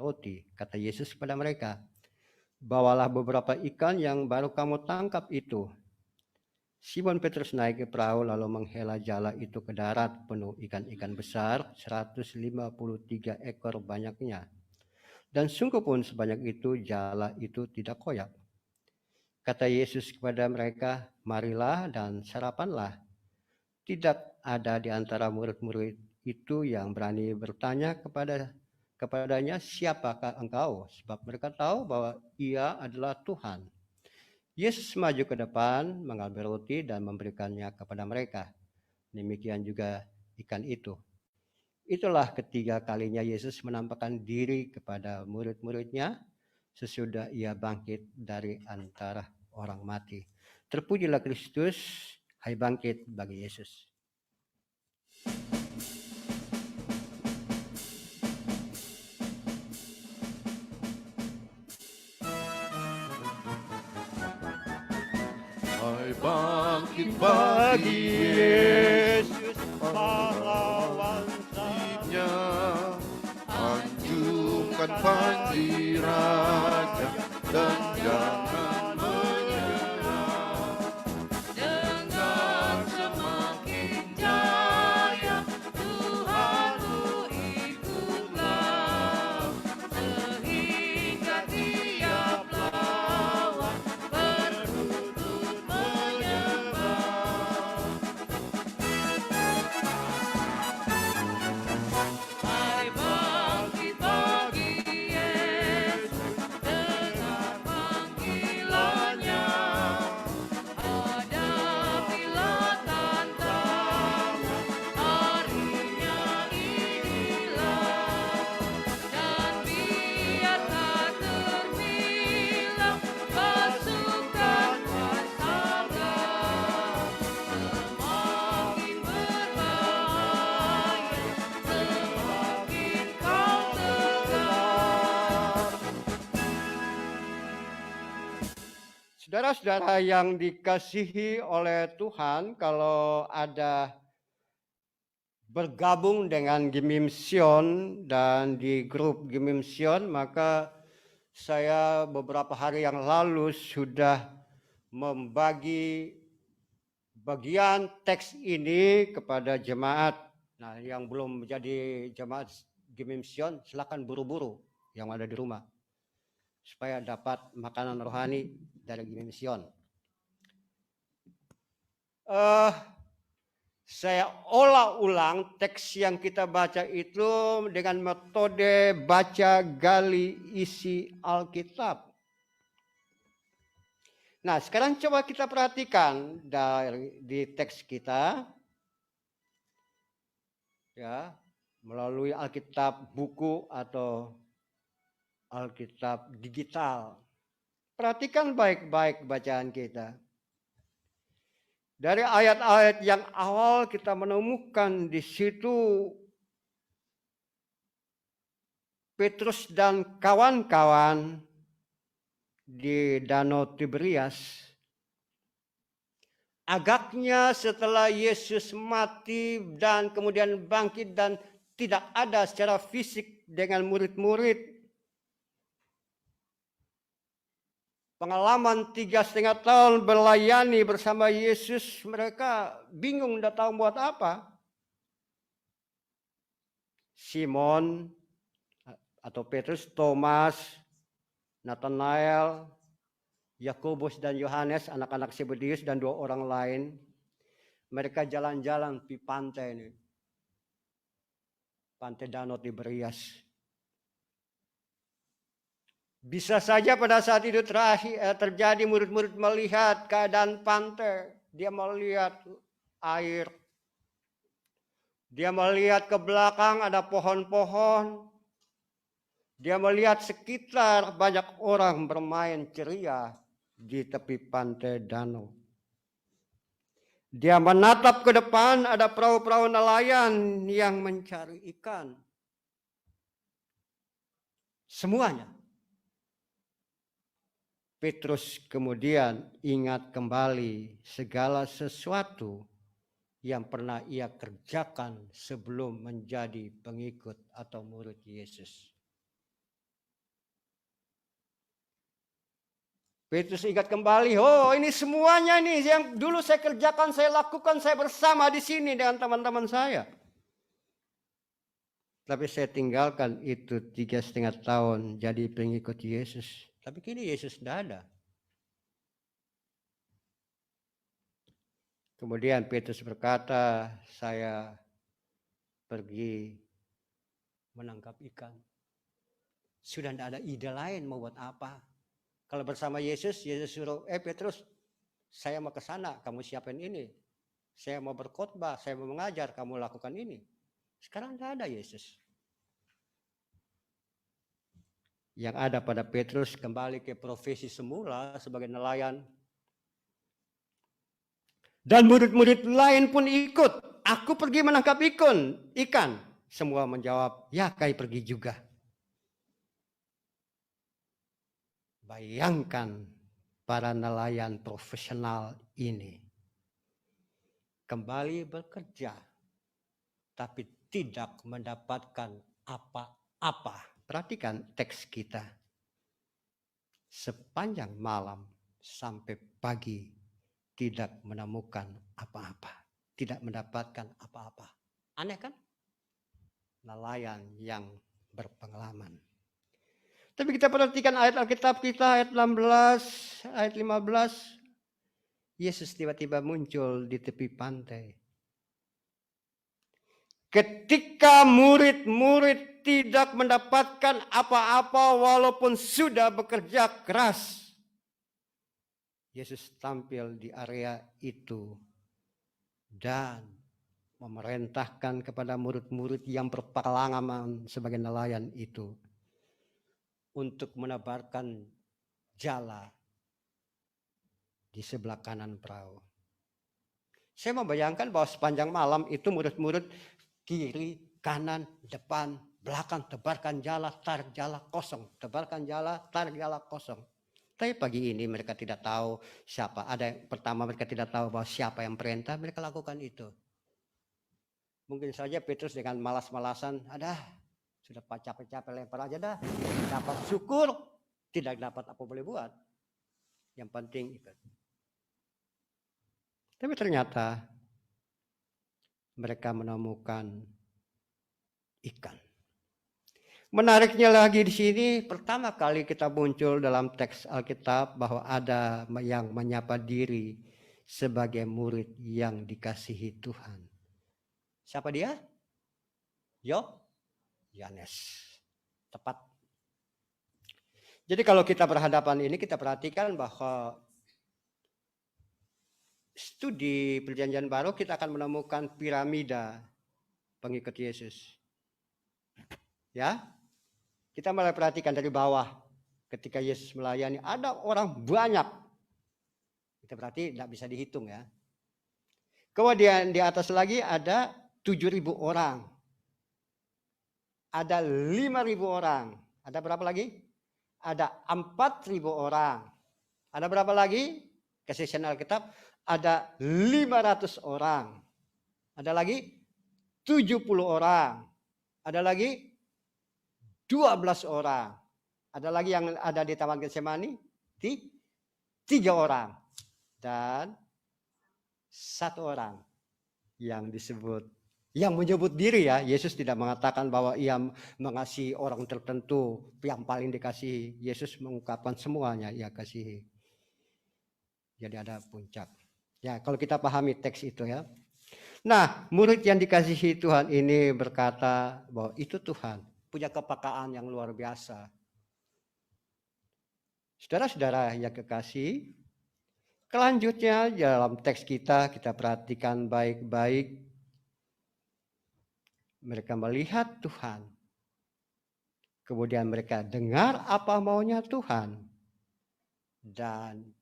roti. Kata Yesus kepada mereka, bawalah beberapa ikan yang baru kamu tangkap itu. Simon Petrus naik ke perahu lalu menghela jala itu ke darat penuh ikan-ikan besar, 153 ekor banyaknya. Dan sungguh pun sebanyak itu jala itu tidak koyak. Kata Yesus kepada mereka, marilah dan sarapanlah. Tidak ada di antara murid-murid itu yang berani bertanya kepadanya, siapakah engkau? Sebab mereka tahu bahwa ia adalah Tuhan. Yesus maju ke depan, mengambil roti dan memberikannya kepada mereka. Demikian juga ikan itu. Itulah ketiga kalinya Yesus menampakkan diri kepada murid-muridnya sesudah ia bangkit dari antara orang mati. Terpujilah Kristus, hai bangkit bagi Yesus. Hai bangkit bagi Yesus, pahlawan salibnya, anjungkan panjirannya dan jangan menyerah. Dengan semakin jaya Tuhanmu ikutlah, sehingga tiap lawan berlutut menyembah. Hai bangkit bagi Yesus, dengar panggilannya. Hadapilah tantangan, harinya inilah. Dan biarkan terbilang pasukan waspada, semakin berbahaya, semakin kau tegar. Saudara-saudara yang dikasihi oleh Tuhan, kalau ada bergabung dengan Gimim Sion dan di grup Gimim Sion, maka saya beberapa hari yang lalu sudah membagi bagian teks ini kepada jemaat. Nah, yang belum menjadi jemaat Gimim Sion, silakan buru-buru yang ada di rumah supaya dapat makanan rohani dari Gimim Sion. Saya olah ulang teks yang kita baca itu dengan metode baca gali isi Alkitab. Nah, sekarang coba kita perhatikan di teks kita, ya, melalui Alkitab buku atau Alkitab digital. Perhatikan baik-baik bacaan kita. Dari ayat-ayat yang awal kita menemukan di situ Petrus dan kawan-kawan di Danau Tiberias. Agaknya setelah Yesus mati dan kemudian bangkit dan tidak ada secara fisik dengan murid-murid, pengalaman 3,5 tahun berlayani bersama Yesus, mereka bingung, tidak tahu buat apa. Simon atau Petrus, Thomas, Nathanael, Yakobus dan Yohanes, anak-anak Zebedeus dan 2 orang lain, mereka jalan-jalan di pantai ini, pantai Danau Tiberias. Bisa saja pada saat itu terjadi murid-murid melihat keadaan pantai. Dia melihat air. Dia melihat ke belakang ada pohon-pohon. Dia melihat sekitar banyak orang bermain ceria di tepi pantai danau. Dia menatap ke depan, ada perahu-perahu nelayan yang mencari ikan. Semuanya. Petrus kemudian ingat kembali segala sesuatu yang pernah ia kerjakan sebelum menjadi pengikut atau murid Yesus. Petrus ingat kembali, oh ini semuanya nih yang dulu saya kerjakan, saya lakukan, saya bersama di sini dengan teman-teman saya. Tapi saya tinggalkan itu 3,5 tahun jadi pengikut Yesus. Tapi kini Yesus tidak ada. Kemudian Petrus berkata, saya pergi menangkap ikan. Sudah tidak ada ide lain mau buat apa. Kalau bersama Yesus, Yesus suruh, Petrus, saya mau ke sana, kamu siapin ini. Saya mau berkhotbah, saya mau mengajar, kamu lakukan ini. Sekarang tidak ada Yesus. Yang ada pada Petrus kembali ke profesi semula sebagai nelayan. Dan murid-murid lain pun ikut. Aku pergi menangkap ikan. Semua menjawab, ya kami pergi juga. Bayangkan para nelayan profesional ini kembali bekerja, tapi tidak mendapatkan apa-apa. Perhatikan teks kita. Sepanjang malam sampai pagi tidak menemukan apa-apa. Tidak mendapatkan apa-apa. Aneh kan? Nelayan yang berpengalaman. Tapi kita perhatikan ayat Alkitab kita, ayat 16, ayat 15. Yesus tiba-tiba muncul di tepi pantai. Ketika murid-murid tidak mendapatkan apa-apa walaupun sudah bekerja keras, Yesus tampil di area itu dan memerintahkan kepada murid-murid yang berpengalaman sebagai nelayan itu untuk menebarkan jala di sebelah kanan perahu. Saya membayangkan bahwa sepanjang malam itu murid-murid kiri, kanan, depan, belakang, tebarkan jala, tarik jala, kosong. Tebarkan jala, tarik jala, kosong. Tapi pagi ini mereka tidak tahu siapa. Pertama mereka tidak tahu bahwa siapa yang perintah, mereka lakukan itu. Mungkin saja Petrus dengan malas-malasan, sudah capek-capek lempar aja dah. Dapat syukur, tidak dapat apa boleh buat. Yang penting ikut. Tapi ternyata mereka menemukan ikan. Menariknya lagi di sini, pertama kali kita muncul dalam teks Alkitab bahwa ada yang menyapa diri sebagai murid yang dikasihi Tuhan. Siapa dia? Yohanes. Tepat. Jadi kalau kita berhadapan ini, kita perhatikan bahwa studi Perjanjian Baru kita akan menemukan piramida pengikut Yesus. Ya, kita mulai perhatikan dari bawah. Ketika Yesus melayani, ada orang banyak. Kita berarti tidak bisa dihitung ya. Kemudian di atas lagi ada 7.000 orang. Ada 5.000 orang. Ada berapa lagi? Ada 4.000 orang. Ada berapa lagi? Kesaksian Alkitab ada 500 orang. Ada lagi 70 orang. Ada lagi 12 orang. Ada lagi yang ada di Taman Getsemani 3 orang. Dan 1 orang yang menyebut diri ya. Yesus tidak mengatakan bahwa ia mengasihi orang tertentu yang paling dikasihi. Yesus mengungkapkan semuanya ia kasihi. Jadi ada puncak. Ya, kalau kita pahami teks itu ya. Nah, murid yang dikasihi Tuhan ini berkata bahwa itu Tuhan punya kepekaan yang luar biasa. Saudara-saudara yang kekasih, kelanjutnya dalam teks kita perhatikan baik-baik. Mereka melihat Tuhan. Kemudian mereka dengar apa maunya Tuhan. Dan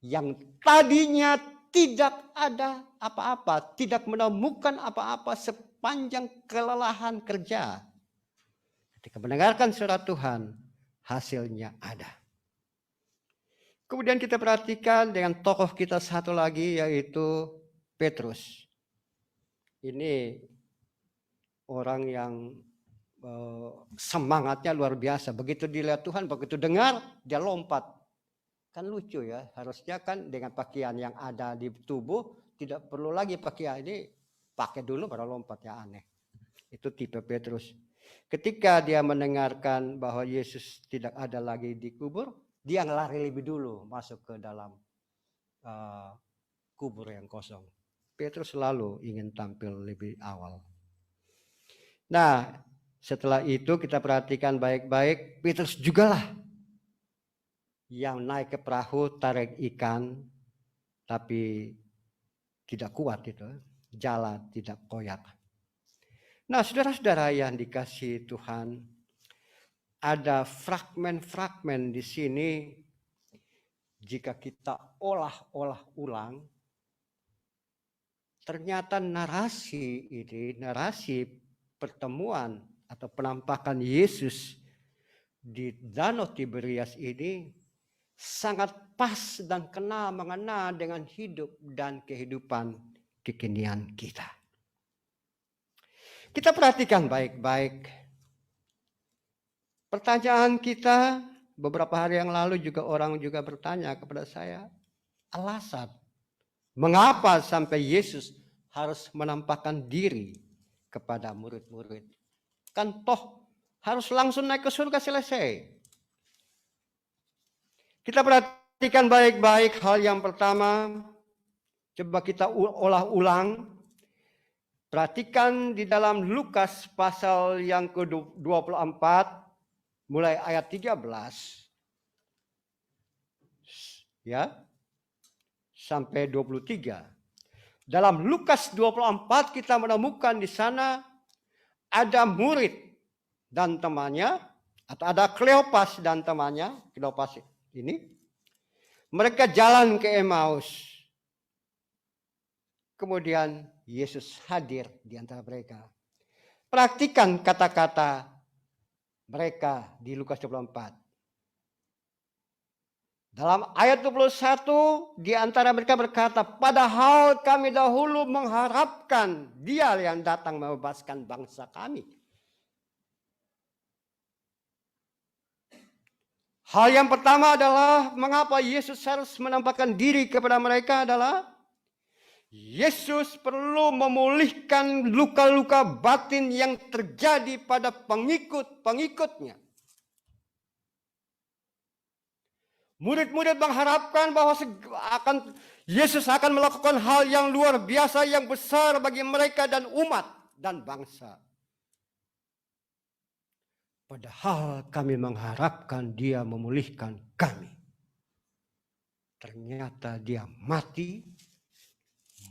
yang tadinya tidak ada apa-apa, tidak menemukan apa-apa sepanjang kelelahan kerja. Ketika mendengarkan suara Tuhan, hasilnya ada. Kemudian kita perhatikan dengan tokoh kita satu lagi yaitu Petrus. Ini orang yang semangatnya luar biasa. Begitu dilihat Tuhan, begitu dengar, dia lompat. Kan lucu ya, harusnya kan dengan pakaian yang ada di tubuh tidak perlu lagi pakaian ini, pakai dulu baru lompat, ya aneh. Itu tipe Petrus. Ketika dia mendengarkan bahwa Yesus tidak ada lagi dikubur, dia lari lebih dulu masuk ke dalam kubur yang kosong. Petrus selalu ingin tampil lebih awal. Nah, setelah itu kita perhatikan baik-baik, Petrus jugalah yang naik ke perahu tarik ikan, tapi tidak kuat itu, jala tidak koyak. Nah, saudara-saudara yang dikasihi Tuhan, ada fragmen-fragmen di sini. Jika kita olah ulang, ternyata narasi ini, narasi pertemuan atau penampakan Yesus di Danau Tiberias ini sangat pas dan mengena dengan hidup dan kehidupan kekinian kita. Kita perhatikan baik-baik. Pertanyaan kita, beberapa hari yang lalu juga orang juga bertanya kepada saya, alasan mengapa sampai Yesus harus menampakkan diri kepada murid-murid? Kan toh harus langsung naik ke surga selesai. Kita perhatikan baik-baik hal yang pertama. Coba kita olah ulang. Perhatikan di dalam Lukas pasal yang ke-24 mulai ayat 13 ya sampai 23. Dalam Lukas 24 kita menemukan di sana ada murid dan temannya, atau ada Kleopas dan temannya. Kleopas ini mereka jalan ke Emmaus. Kemudian Yesus hadir di antara mereka. Perhatikan kata-kata mereka di Lukas 24. Dalam ayat 21 di antara mereka berkata, padahal kami dahulu mengharapkan Dia yang datang membebaskan bangsa kami. Hal yang pertama adalah mengapa Yesus harus menampakkan diri kepada mereka adalah Yesus perlu memulihkan luka-luka batin yang terjadi pada pengikut-pengikutnya. Murid-murid mengharapkan bahwa Yesus akan melakukan hal yang luar biasa, yang besar bagi mereka dan umat dan bangsa. Padahal kami mengharapkan Dia memulihkan kami. Ternyata Dia mati,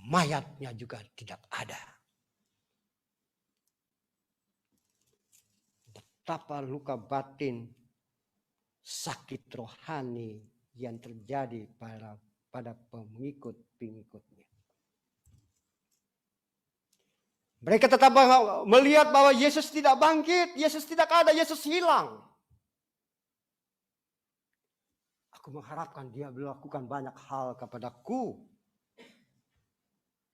mayatnya juga tidak ada. Betapa luka batin, sakit rohani yang terjadi pada pengikut-pengikutnya. Mereka tetap melihat bahwa Yesus tidak bangkit, Yesus tidak ada, Yesus hilang. Aku mengharapkan Dia melakukan banyak hal kepadaku,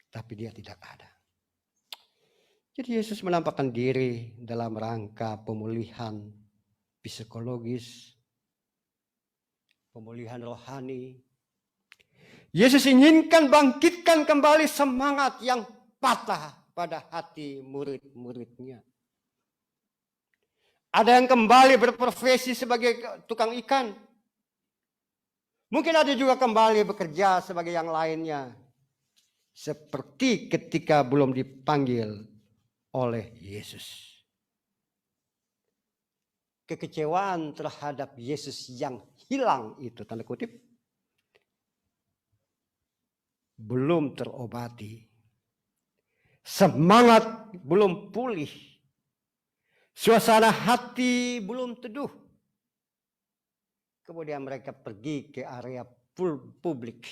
tapi Dia tidak ada. Jadi Yesus menampakkan diri dalam rangka pemulihan psikologis, pemulihan rohani. Yesus inginkan bangkitkan kembali semangat yang patah pada hati murid-muridnya. Ada yang kembali berprofesi sebagai tukang ikan. Mungkin ada juga kembali bekerja sebagai yang lainnya. Seperti ketika belum dipanggil oleh Yesus. Kekecewaan terhadap Yesus yang hilang itu, tanda kutip, belum terobati. Semangat belum pulih. Suasana hati belum teduh. Kemudian mereka pergi ke area publik,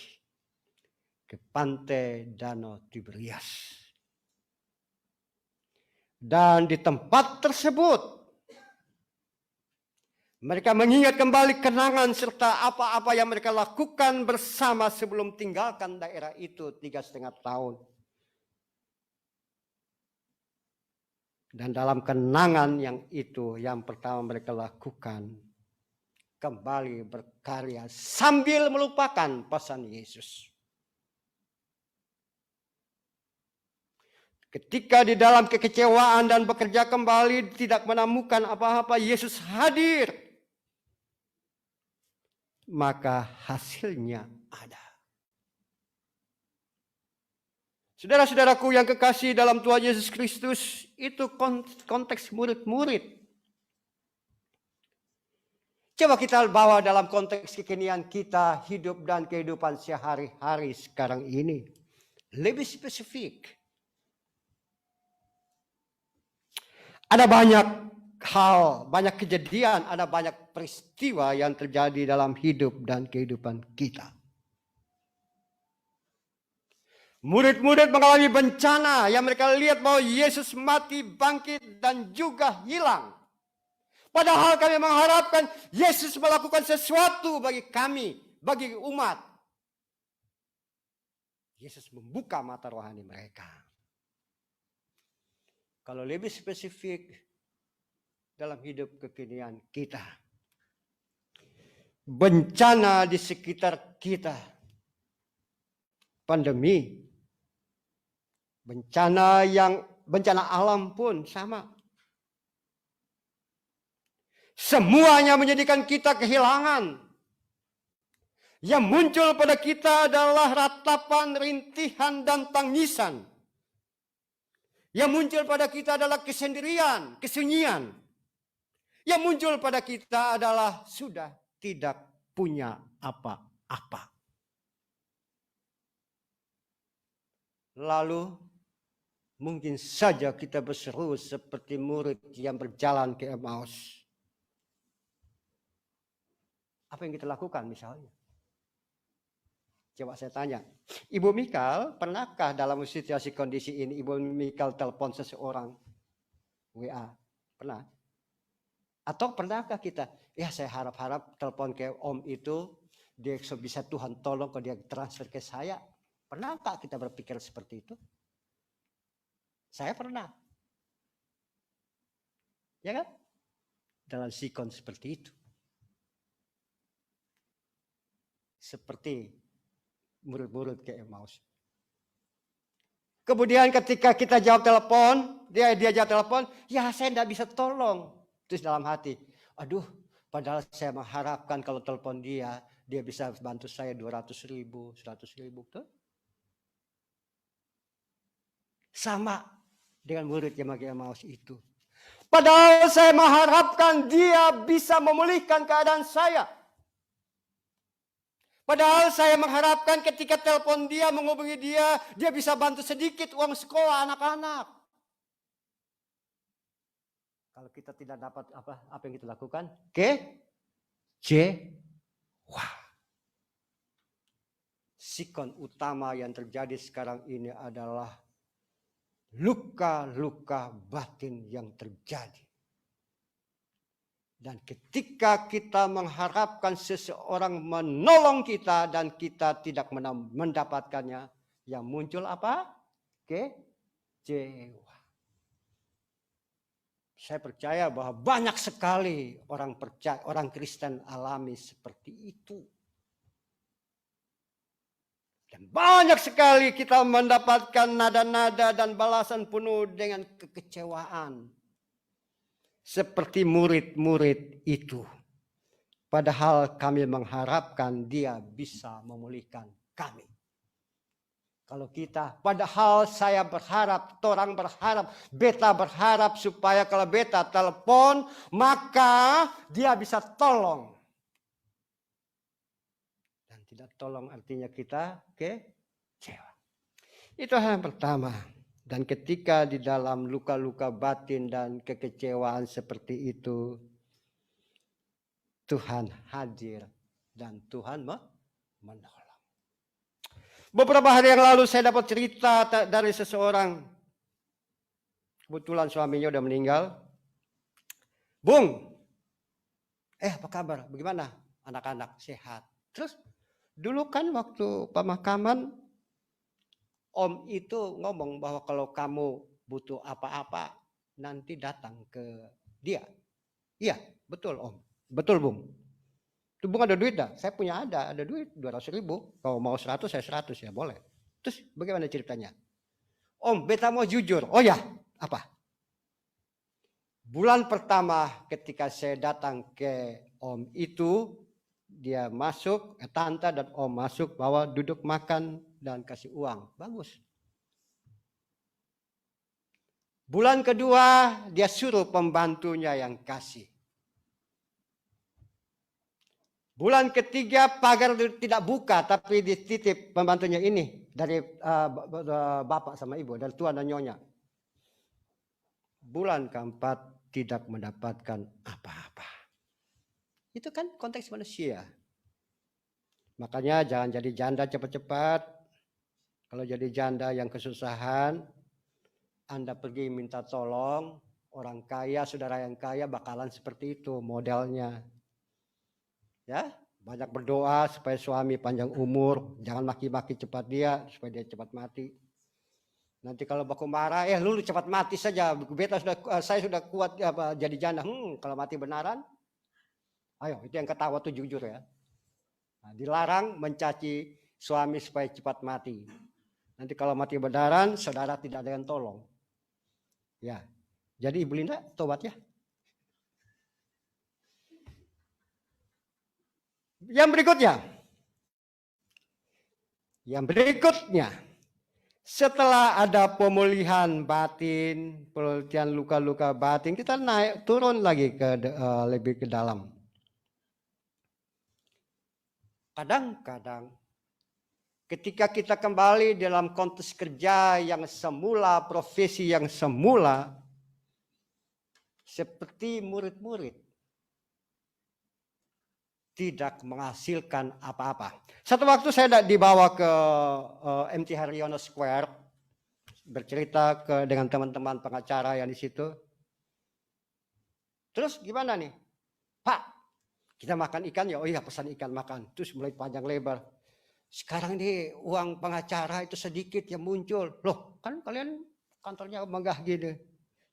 ke pantai Danau Tiberias. Dan di tempat tersebut mereka mengingat kembali kenangan serta apa-apa yang mereka lakukan bersama sebelum tinggalkan daerah itu 3,5 tahun. Dan dalam kenangan yang itu, yang pertama mereka lakukan kembali berkarya sambil melupakan pesan Yesus. Ketika di dalam kekecewaan dan bekerja kembali tidak menemukan apa-apa, Yesus hadir. Maka hasilnya ada. Saudara-saudaraku yang kekasih dalam Tuhan Yesus Kristus, itu konteks murid-murid. Coba kita bawa dalam konteks kekinian kita hidup dan kehidupan sehari-hari sekarang ini. Lebih spesifik. Ada banyak hal, banyak kejadian, ada banyak peristiwa yang terjadi dalam hidup dan kehidupan kita. Murid-murid mengalami bencana yang mereka lihat bahwa Yesus mati, bangkit, dan juga hilang. Padahal kami mengharapkan Yesus melakukan sesuatu bagi kami, bagi umat. Yesus membuka mata rohani mereka. Kalau lebih spesifik dalam hidup kekinian kita. Bencana di sekitar kita. Pandemi. Bencana alam pun sama. Semuanya menjadikan kita kehilangan. Yang muncul pada kita adalah ratapan, rintihan, dan tangisan. Yang muncul pada kita adalah kesendirian, kesunyian. Yang muncul pada kita adalah sudah tidak punya apa-apa. Lalu mungkin saja kita berseru seperti murid yang berjalan ke Emmaus. Apa yang kita lakukan misalnya? Coba saya tanya, Ibu Mikal, pernahkah dalam situasi kondisi ini Ibu Mikal telepon seseorang WA? Pernah? Atau pernahkah kita, ya saya harap-harap telepon ke Om itu, dia bisa Tuhan tolong kalau dia transfer ke saya. Pernahkah kita berpikir seperti itu? Saya pernah. Ya kan? Dalam sikon seperti itu. Seperti murid-murid ke Emmaus. Kemudian ketika kita jawab telepon, dia jawab telepon, ya saya tidak bisa tolong. Terus dalam hati, aduh padahal saya mengharapkan kalau telepon dia bisa bantu saya 200.000, 100.000. Tuh. Sama dengan murid yang ke Emmaus itu. Padahal saya mengharapkan dia bisa memulihkan keadaan saya. Padahal saya mengharapkan ketika telepon dia, menghubungi dia bisa bantu sedikit uang sekolah anak-anak. Kalau kita tidak dapat apa yang kita lakukan? Kecewa. Sikon utama yang terjadi sekarang ini adalah luka-luka batin yang terjadi. Dan ketika kita mengharapkan seseorang menolong kita dan kita tidak mendapatkannya, yang muncul apa? Kecewa. Saya percaya bahwa banyak sekali orang Kristen alami seperti itu. Dan banyak sekali kita mendapatkan nada-nada dan balasan penuh dengan kekecewaan. Seperti murid-murid itu. Padahal kami mengharapkan dia bisa memulihkan kami. Kalau kita, padahal saya berharap, orang berharap, beta berharap supaya kalau beta telepon, maka dia bisa tolong. Dan tidak tolong artinya kita kecewa. Itu hal yang pertama. Dan ketika di dalam luka-luka batin dan kekecewaan seperti itu, Tuhan hadir dan Tuhan menolong. Beberapa hari yang lalu saya dapat cerita dari seseorang. Kebetulan suaminya udah meninggal. Bung, apa kabar? Bagaimana? Anak-anak sehat. Terus dulu kan waktu pemakaman, Om itu ngomong bahwa kalau kamu butuh apa-apa, nanti datang ke dia. Iya, betul Om. Betul Bung. Itu Bung ada duit dah? Saya punya ada duit 200.000. Kalau mau 100 saya 100 ya boleh. Terus bagaimana ceritanya? Om, beta mau jujur. Oh ya, apa? Bulan pertama ketika saya datang ke Om itu, dia masuk, tante dan Om masuk, bawa duduk makan dan kasih uang. Bagus. Bulan kedua dia suruh pembantunya yang kasih. Bulan ketiga pagar tidak buka tapi dititip pembantunya ini dari bapak sama ibu, dari tuan dan nyonya. Bulan keempat tidak mendapatkan apa-apa. Itu kan konteks manusia. Makanya jangan jadi janda cepat-cepat. Kalau jadi janda yang kesusahan, Anda pergi minta tolong, orang kaya, saudara yang kaya bakalan seperti itu modelnya. Ya, banyak berdoa supaya suami panjang umur, jangan maki-maki cepat dia supaya dia cepat mati. Nanti kalau baku marah, lu cepat mati saja. Saya sudah kuat jadi janda. Kalau mati benaran, ayo itu yang ketawa tuh jujur ya. Nah, dilarang mencaci suami supaya cepat mati. Nanti kalau mati benaran, saudara tidak ada yang tolong. Ya, jadi Ibu Linda tobat ya. Yang berikutnya, setelah ada pemulihan batin, penelitian luka-luka batin, kita turun lagi lebih ke dalam. Kadang-kadang ketika kita kembali dalam konteks kerja yang semula, profesi yang semula, seperti murid-murid, tidak menghasilkan apa-apa. Satu waktu saya dibawa ke MT Haryono Square, bercerita dengan teman-teman pengacara yang di situ. Terus gimana nih? Pak, kita makan ikan ya? Oh iya, pesan ikan makan. Terus mulai panjang lebar. Sekarang ini uang pengacara itu sedikit yang muncul. Loh, kan kalian kantornya megah gini.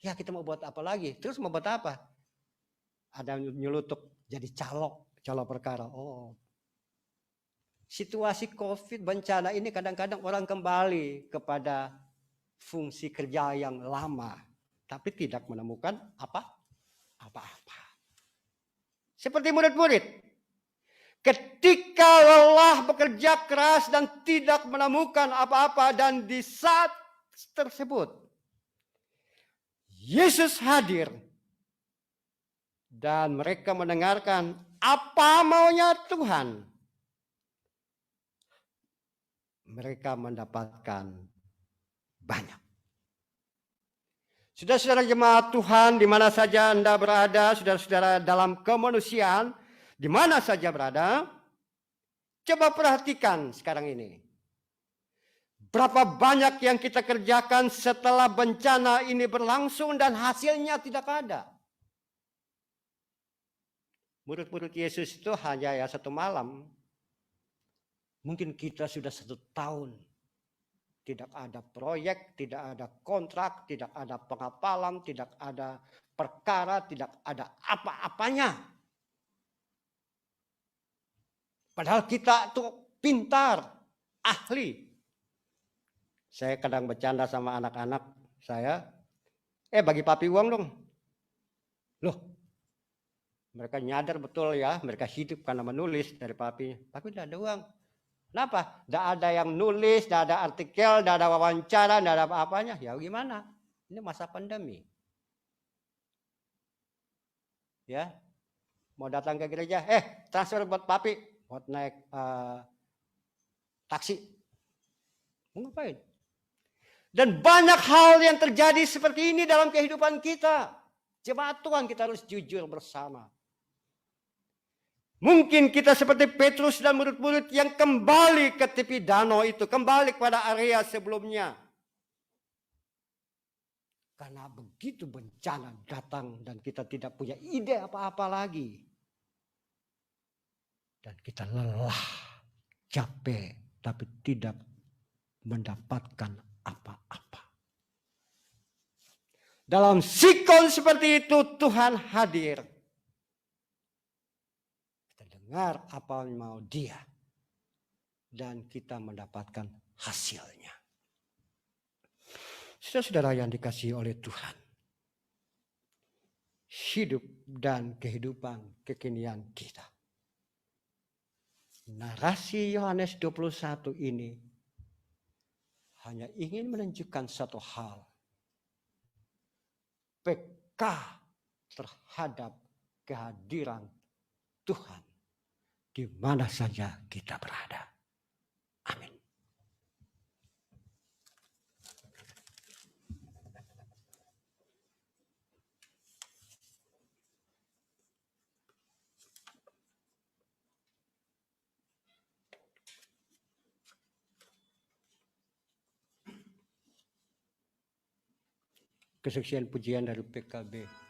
Ya kita mau buat apa lagi? Terus mau buat apa? Ada nyulutuk jadi calo perkara. Oh, situasi COVID bencana ini kadang-kadang orang kembali kepada fungsi kerja yang lama, tapi tidak menemukan apa-apa. Seperti murid-murid, ketika lelah bekerja keras dan tidak menemukan apa-apa, dan di saat tersebut Yesus hadir dan mereka mendengarkan apa maunya Tuhan. Mereka mendapatkan banyak. Saudara-saudara jemaat Tuhan, di mana saja Anda berada, saudara-saudara dalam kemanusiaan, di mana saja berada, coba perhatikan sekarang ini. Berapa banyak yang kita kerjakan setelah bencana ini berlangsung dan hasilnya tidak ada. Murid-murid Yesus itu hanya ya 1 malam. Mungkin kita sudah 1 tahun. Tidak ada proyek, tidak ada kontrak, tidak ada pengapalan, tidak ada perkara, tidak ada apa-apanya. Padahal kita tuh pintar, ahli. Saya kadang bercanda sama anak-anak saya. Bagi papi uang dong. Loh. Mereka nyadar betul ya, mereka hidup karena menulis dari papi. Papi tidak ada uang. Kenapa? Tidak ada yang nulis, tidak ada artikel, tidak ada wawancara, tidak ada apa-apanya. Ya gimana? Ini masa pandemi. Ya, mau datang ke gereja, transfer buat papi, buat naik taksi. Mau ngapain? Dan banyak hal yang terjadi seperti ini dalam kehidupan kita. Jemaat Tuhan, kita harus jujur bersama. Mungkin kita seperti Petrus dan murid-murid yang kembali ke tepi danau itu, kembali kepada area sebelumnya. Karena begitu bencana datang dan kita tidak punya ide apa-apa lagi. Dan kita lelah, capek, tapi tidak mendapatkan apa-apa. Dalam sikon seperti itu Tuhan hadir. mendengar apa yang mau Dia, dan kita mendapatkan hasilnya. Saudara-saudara yang dikasihi oleh Tuhan, hidup dan kehidupan kekinian kita. Narasi Yohanes 21 ini hanya ingin menunjukkan satu hal. Peka terhadap kehadiran Tuhan di mana saja kita berada. Amin. Kesaksian pujian dari PKB